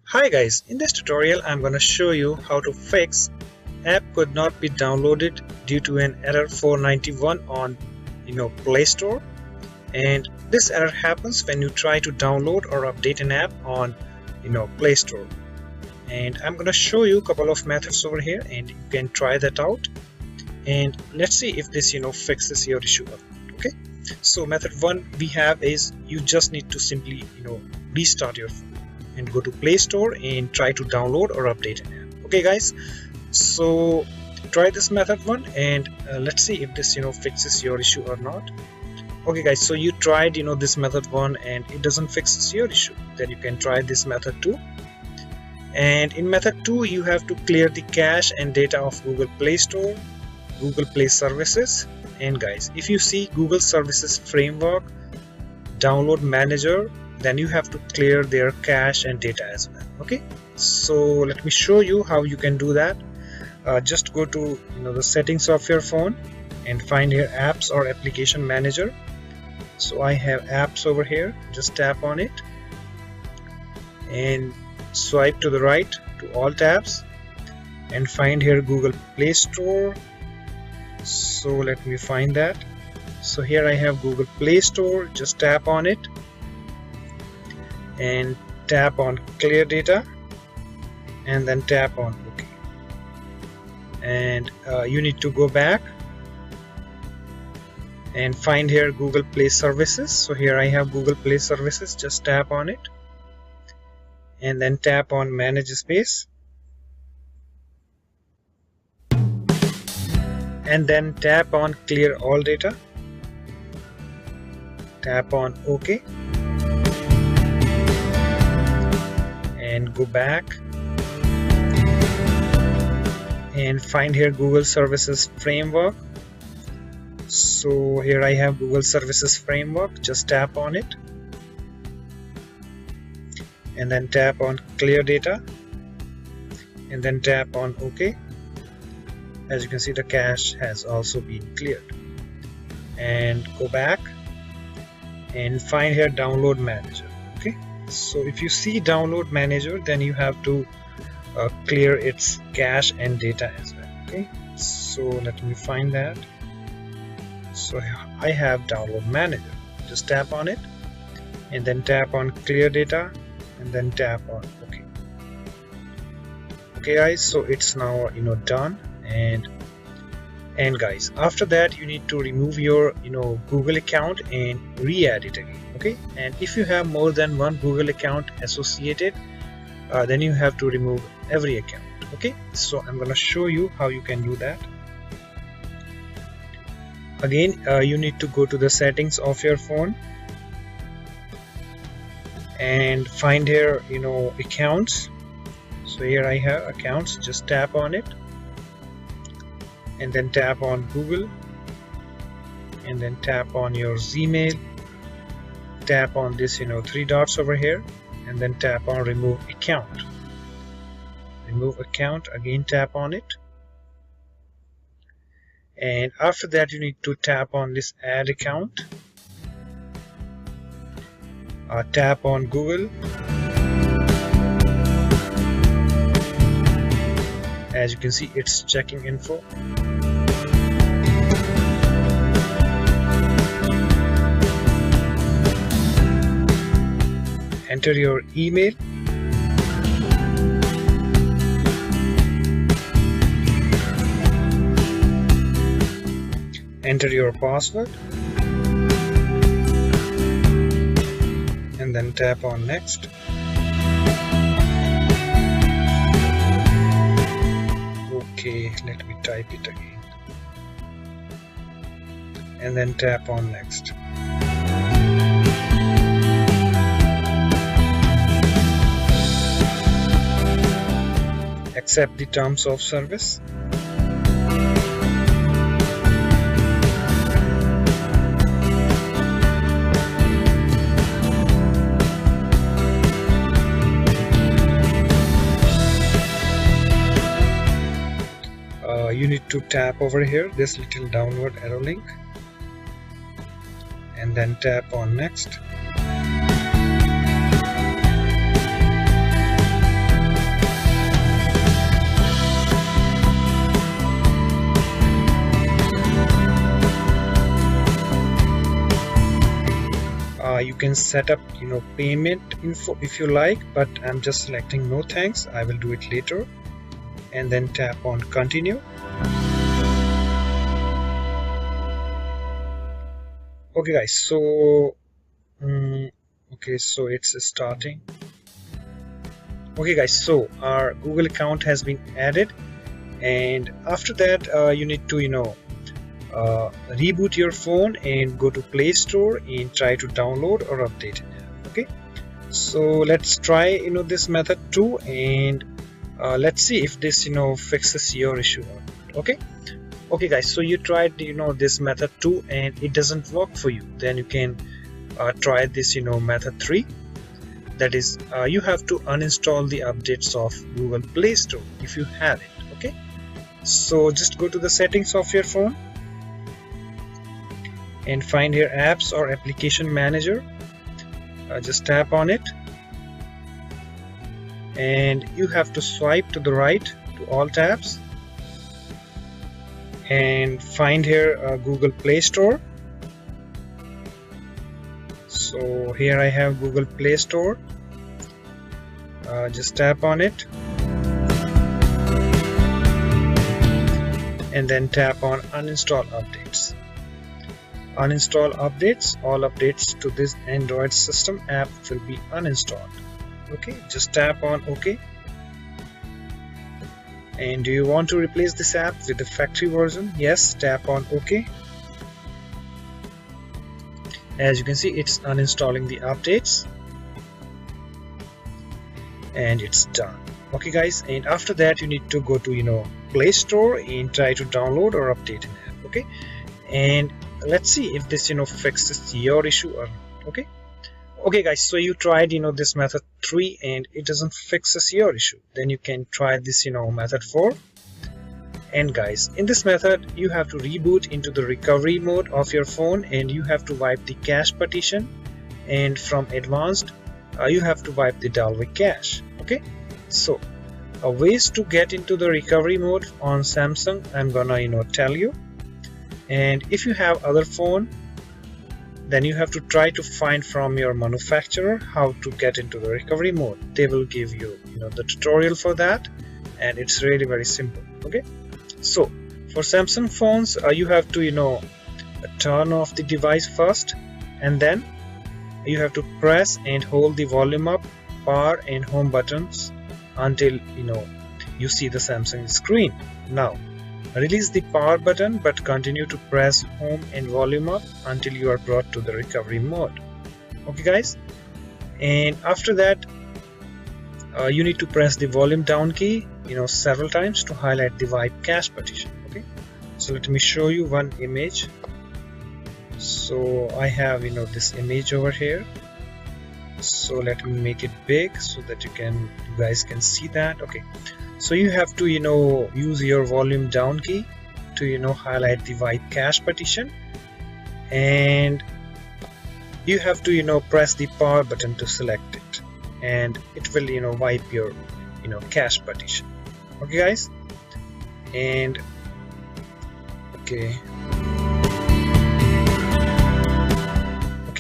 Hi guys, in this tutorial I'm going to show you how to fix app could not be downloaded due to an error 491 on Play Store. And this error happens when you try to download or update an app on Play Store. And I'm going to show you a couple of methods over here and you can try that out, and let's see if this fixes your issue or not. Okay, so method one we have is you just need to simply restart your phone and go to Play Store and try to download or update an app. Okay guys, so try this method one and let's see if this fixes your issue or not. Okay guys, so you tried this method one and it doesn't fix your issue, then you can try this method two. And in method 2 you have to clear the cache and data of Google Play Store, Google Play Services, and guys, if you see Google Services Framework, Download Manager, then you have to clear their cache and data as well. Okay, so let me show you how you can do that. Just go to the settings of your phone and find here apps or application manager. So I have apps over here, just tap on it and swipe to the right to all tabs and find here Google Play Store. So let me find that. So here I have Google Play Store, just tap on it and tap on clear data and then tap on OK. And you need to go back and find here Google Play Services. So here I have Google Play Services, just tap on it and then tap on manage space and then tap on clear all data, tap on OK and go back and find here Google Services Framework. So here I have Google Services Framework, just tap on it and then tap on clear data and then tap on OK. As you can see, the cache has also been cleared. And go back and find here download manager. Okay, so if you see download manager, then you have to clear its cache and data as well. Okay, so let me find that. So I have download manager, just tap on it and then tap on clear data and then tap on OK. Okay guys, so it's now done. And guys, after that you need to remove your Google account and re-add it again. Okay, and if you have more than one Google account associated, then you have to remove every account. Okay, so I'm gonna show you how you can do that. Again, you need to go to the settings of your phone and find here accounts. So here I have accounts, just tap on it and then tap on Google and then tap on your Gmail, tap on this three dots over here and then tap on remove account. Remove account, again tap on it, and after that you need to tap on this add account, tap on Google. As you can see, it's checking info. Enter your email, enter your password and then tap on next. Okay, let me type it again and then tap on next. Accept the terms of service. You need to tap over here this little downward arrow link and then tap on next. can set up payment info if you like, but I'm just selecting no thanks, I will do it later, and then tap on continue. Okay guys, so okay, so it's starting. Okay guys, so our Google account has been added, and after that you need to reboot your phone and go to Play Store and try to download or update it. Okay, so let's try this method too, and let's see if this fixes your issue. Okay guys, so you tried this method 2 and it doesn't work for you, then you can try this method 3. That is, you have to uninstall the updates of Google Play Store if you have it. Okay, so just go to the settings of your phone and find your apps or application manager. Just tap on it, and you have to swipe to the right to all tabs and find here Google Play Store. So here I have Google Play Store. Just tap on it and then tap on uninstall updates. Uninstall updates. All updates to this Android system app will be uninstalled. Okay, just tap on OK. And do you want to replace this app with the factory version? Yes, tap on OK. As you can see, it's uninstalling the updates and it's done. Okay guys, and after that you need to go to Play Store and try to download or update an app. Okay, and let's see if this fixes your issue or not. Okay guys, so you tried this method 3 and it doesn't fixes your issue, then you can try this method 4. And guys, in this method you have to reboot into the recovery mode of your phone, and you have to wipe the cache partition, and from advanced you have to wipe the Dalvik cache. Okay, so ways to get into the recovery mode on Samsung I'm gonna tell you, and if you have other phone, then you have to try to find from your manufacturer how to get into the recovery mode. They will give you the tutorial for that, and it's really very simple. Okay, so for Samsung phones you have to turn off the device first, and then you have to press and hold the volume up, power and home buttons until you see the Samsung screen. Now release the power button but continue to press home and volume up until you are brought to the recovery mode. Okay guys, and after that you need to press the volume down key several times to highlight the wipe cache partition. Okay, so let me show you one image. So I have this image over here, so let me make it big so that you guys can see that. Okay, so you have to use your volume down key to highlight the wipe cache partition, and you have to press the power button to select it, and it will wipe your cache partition. Okay guys, and okay,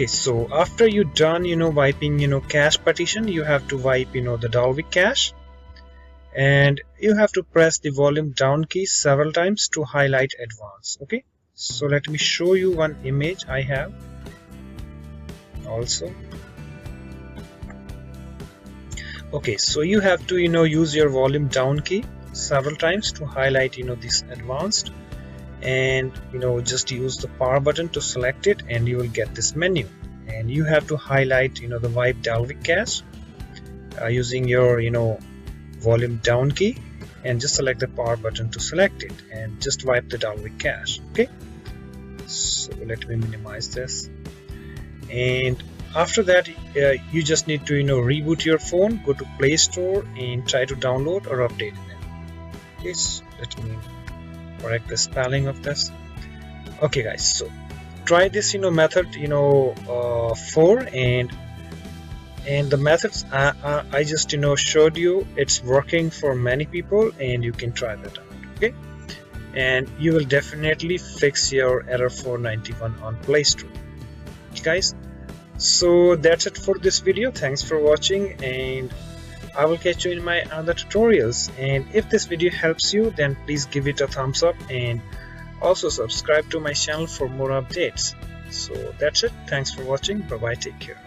so after you done wiping cache partition, you have to wipe the Dalvik cache, and you have to press the volume down key several times to highlight advanced. Okay, so let me show you one image I have also. Okay, so you have to use your volume down key several times to highlight this advanced, and just use the power button to select it, and you will get this menu, and you have to highlight the wipe Dalvik cache using your volume down key, and just select the power button to select it and just wipe the Dalvik cache. Okay, so let me minimize this, and after that you just need to reboot your phone, go to Play Store and try to download or update it. Okay, so let me correct the spelling of this. Okay guys, so try this method 4, and the methods I just showed you, it's working for many people, and you can try that out. Okay, and you will definitely fix your error 491 on Play Store. Okay guys, So that's it for this video. Thanks for watching, and I will catch you in my other tutorials. And if this video helps you, then please give it a thumbs up and also subscribe to my channel for more updates. So that's it. Thanks for watching. Bye bye. Take care.